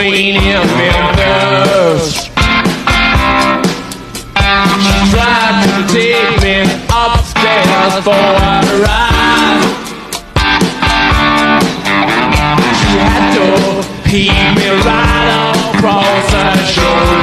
queen in Memphis. She tried to take me upstairs for a ride. She had to heave me right across her shoulder.